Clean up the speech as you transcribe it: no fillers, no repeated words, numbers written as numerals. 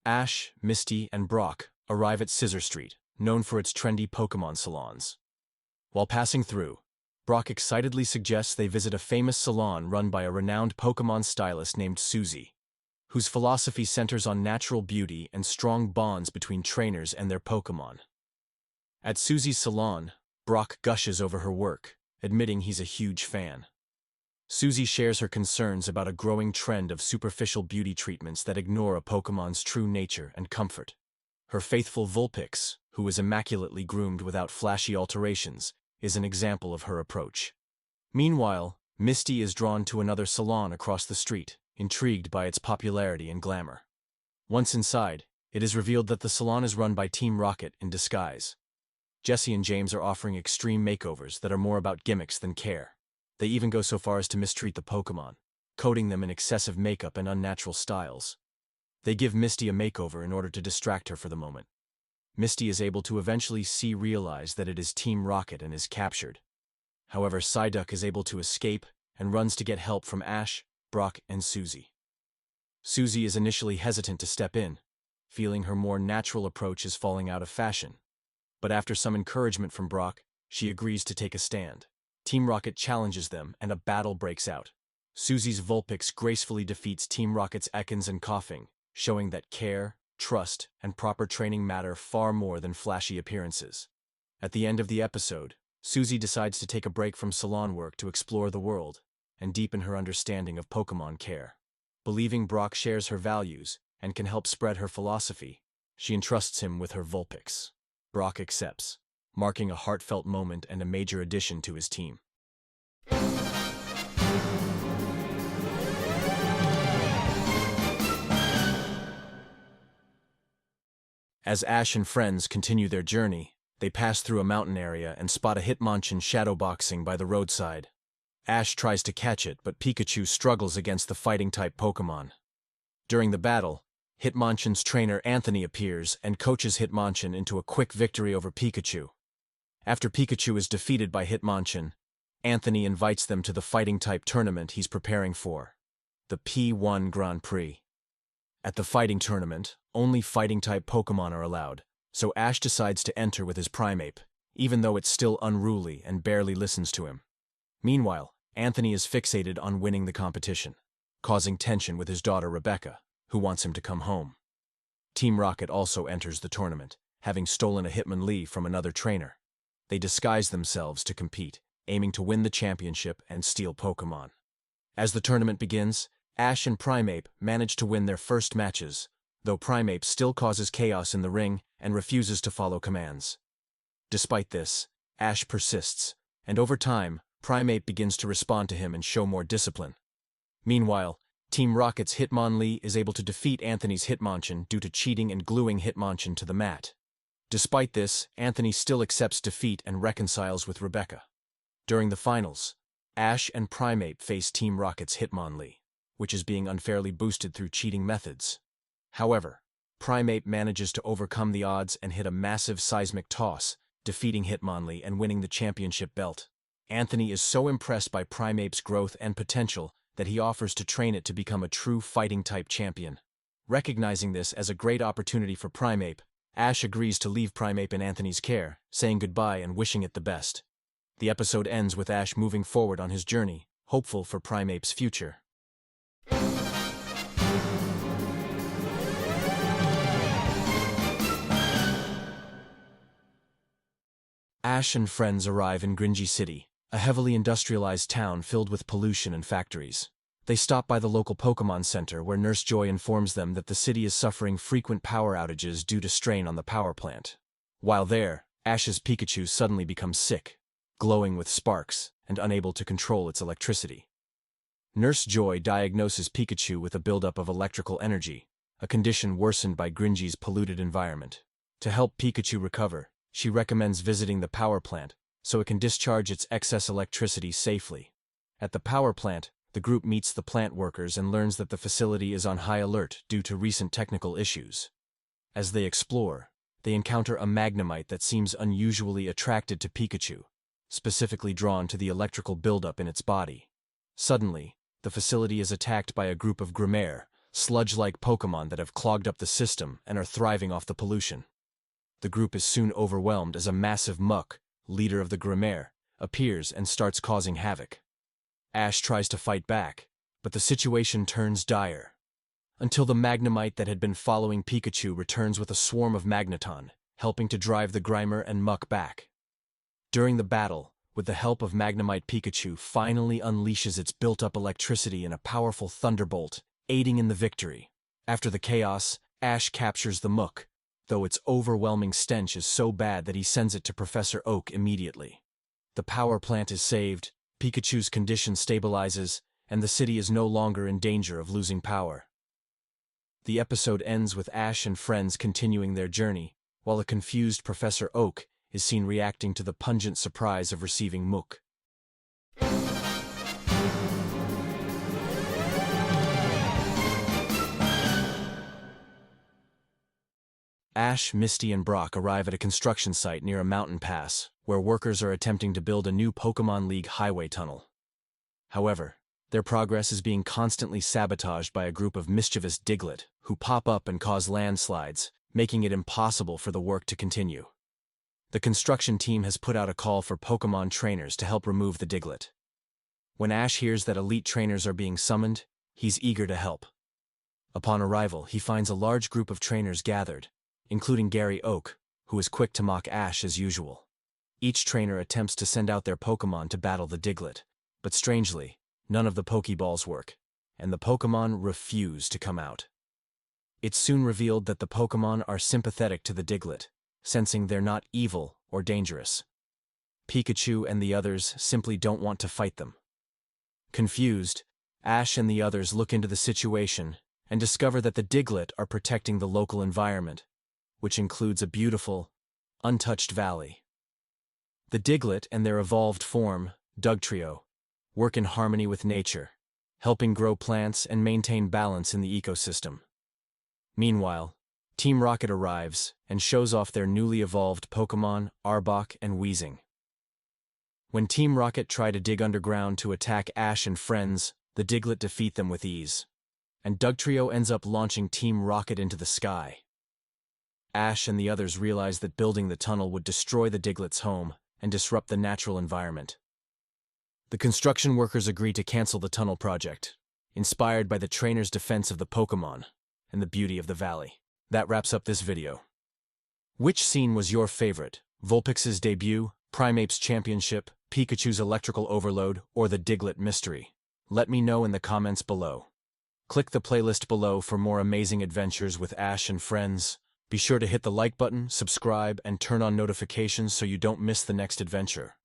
Ash, Misty, and Brock arrive at Scissor Street, known for its trendy Pokémon salons. While passing through, Brock excitedly suggests they visit a famous salon run by a renowned Pokémon stylist named Susie, whose philosophy centers on natural beauty and strong bonds between trainers and their Pokémon. At Susie's salon, Brock gushes over her work, admitting he's a huge fan. Susie shares her concerns about a growing trend of superficial beauty treatments that ignore a Pokémon's true nature and comfort. Her faithful Vulpix, who is immaculately groomed without flashy alterations, is an example of her approach. Meanwhile, Misty is drawn to another salon across the street, intrigued by its popularity and glamour. Once inside, it is revealed that the salon is run by Team Rocket in disguise. Jessie and James are offering extreme makeovers that are more about gimmicks than care. They even go so far as to mistreat the Pokémon, coating them in excessive makeup and unnatural styles. They give Misty a makeover in order to distract her for the moment. Misty is able to eventually realize that it is Team Rocket and is captured. However, Psyduck is able to escape and runs to get help from Ash, Brock, and Susie. Susie is initially hesitant to step in, feeling her more natural approach is falling out of fashion. But after some encouragement from Brock, she agrees to take a stand. Team Rocket challenges them and a battle breaks out. Susie's Vulpix gracefully defeats Team Rocket's Ekans and Coughing, showing that care, trust, and proper training matter far more than flashy appearances. At the end of the episode, Susie decides to take a break from salon work to explore the world and deepen her understanding of Pokémon care. Believing Brock shares her values and can help spread her philosophy, she entrusts him with her Vulpix. Brock accepts, marking a heartfelt moment and a major addition to his team. As Ash and friends continue their journey, they pass through a mountain area and spot a Hitmonchan shadowboxing by the roadside. Ash tries to catch it, but Pikachu struggles against the fighting-type Pokémon. During the battle, Hitmonchan's trainer Anthony appears and coaches Hitmonchan into a quick victory over Pikachu. After Pikachu is defeated by Hitmonchan, Anthony invites them to the fighting-type tournament he's preparing for, the P1 Grand Prix. At the fighting tournament, only fighting-type Pokémon are allowed, so Ash decides to enter with his Primeape, even though it's still unruly and barely listens to him. Meanwhile, Anthony is fixated on winning the competition, causing tension with his daughter Rebecca, who wants him to come home. Team Rocket also enters the tournament, having stolen a Hitmonlee from another trainer. They disguise themselves to compete, aiming to win the championship and steal Pokémon. As the tournament begins, Ash and Primeape manage to win their first matches, though Primeape still causes chaos in the ring and refuses to follow commands. Despite this, Ash persists, and over time, Primeape begins to respond to him and show more discipline. Meanwhile, Team Rocket's Hitmonlee is able to defeat Anthony's Hitmonchan due to cheating and gluing Hitmonchan to the mat. Despite this, Anthony still accepts defeat and reconciles with Rebecca. During the finals, Ash and Primeape face Team Rocket's Hitmonlee, which is being unfairly boosted through cheating methods. However, Primeape manages to overcome the odds and hit a massive seismic toss, defeating Hitmonlee and winning the championship belt. Anthony is so impressed by Primeape's growth and potential that he offers to train it to become a true fighting-type champion. Recognizing this as a great opportunity for Primeape, Ash agrees to leave Primeape in Anthony's care, saying goodbye and wishing it the best. The episode ends with Ash moving forward on his journey, hopeful for Primeape's future. Ash and friends arrive in Gringy City, a heavily industrialized town filled with pollution and factories. They stop by the local Pokémon Center where Nurse Joy informs them that the city is suffering frequent power outages due to strain on the power plant. While there, Ash's Pikachu suddenly becomes sick, glowing with sparks and unable to control its electricity. Nurse Joy diagnoses Pikachu with a buildup of electrical energy, a condition worsened by Gringy's polluted environment. To help Pikachu recover, she recommends visiting the power plant so it can discharge its excess electricity safely. At the power plant, the group meets the plant workers and learns that the facility is on high alert due to recent technical issues. As they explore, they encounter a Magnemite that seems unusually attracted to Pikachu, specifically drawn to the electrical buildup in its body. Suddenly, the facility is attacked by a group of Grimaire, sludge-like Pokémon that have clogged up the system and are thriving off the pollution. The group is soon overwhelmed as a massive muck, leader of the Grimaire, appears and starts causing havoc. Ash tries to fight back, but the situation turns dire. Until the Magnemite that had been following Pikachu returns with a swarm of Magneton, helping to drive the Grimer and Muck back. During the battle, with the help of Magnemite, Pikachu finally unleashes its built-up electricity in a powerful thunderbolt, aiding in the victory. After the chaos, Ash captures the Muck, though its overwhelming stench is so bad that he sends it to Professor Oak immediately. The power plant is saved, Pikachu's condition stabilizes, and the city is no longer in danger of losing power. The episode ends with Ash and friends continuing their journey, while a confused Professor Oak is seen reacting to the pungent surprise of receiving Muck. Ash, Misty, and Brock arrive at a construction site near a mountain pass, where workers are attempting to build a new Pokémon League highway tunnel. However, their progress is being constantly sabotaged by a group of mischievous Diglett, who pop up and cause landslides, making it impossible for the work to continue. The construction team has put out a call for Pokémon trainers to help remove the Diglett. When Ash hears that elite trainers are being summoned, he's eager to help. Upon arrival, he finds a large group of trainers gathered, including Gary Oak, who is quick to mock Ash as usual. Each trainer attempts to send out their Pokémon to battle the Diglett, but strangely, none of the Pokéballs work, and the Pokémon refuse to come out. It's soon revealed that the Pokémon are sympathetic to the Diglett, sensing they're not evil or dangerous. Pikachu and the others simply don't want to fight them. Confused, Ash and the others look into the situation and discover that the Diglett are protecting the local environment, which includes a beautiful, untouched valley. The Diglett and their evolved form, Dugtrio, work in harmony with nature, helping grow plants and maintain balance in the ecosystem. Meanwhile, Team Rocket arrives and shows off their newly evolved Pokémon, Arbok and Weezing. When Team Rocket try to dig underground to attack Ash and friends, the Diglett defeat them with ease, and Dugtrio ends up launching Team Rocket into the sky. Ash and the others realize that building the tunnel would destroy the Diglett's home and disrupt the natural environment. The construction workers agree to cancel the tunnel project, inspired by the trainer's defense of the Pokémon and the beauty of the valley. That wraps up this video. Which scene was your favorite? Vulpix's debut, Primeape's championship, Pikachu's electrical overload, or the Diglett mystery? Let me know in the comments below. Click the playlist below for more amazing adventures with Ash and friends. Be sure to hit the like button, subscribe, and turn on notifications so you don't miss the next adventure.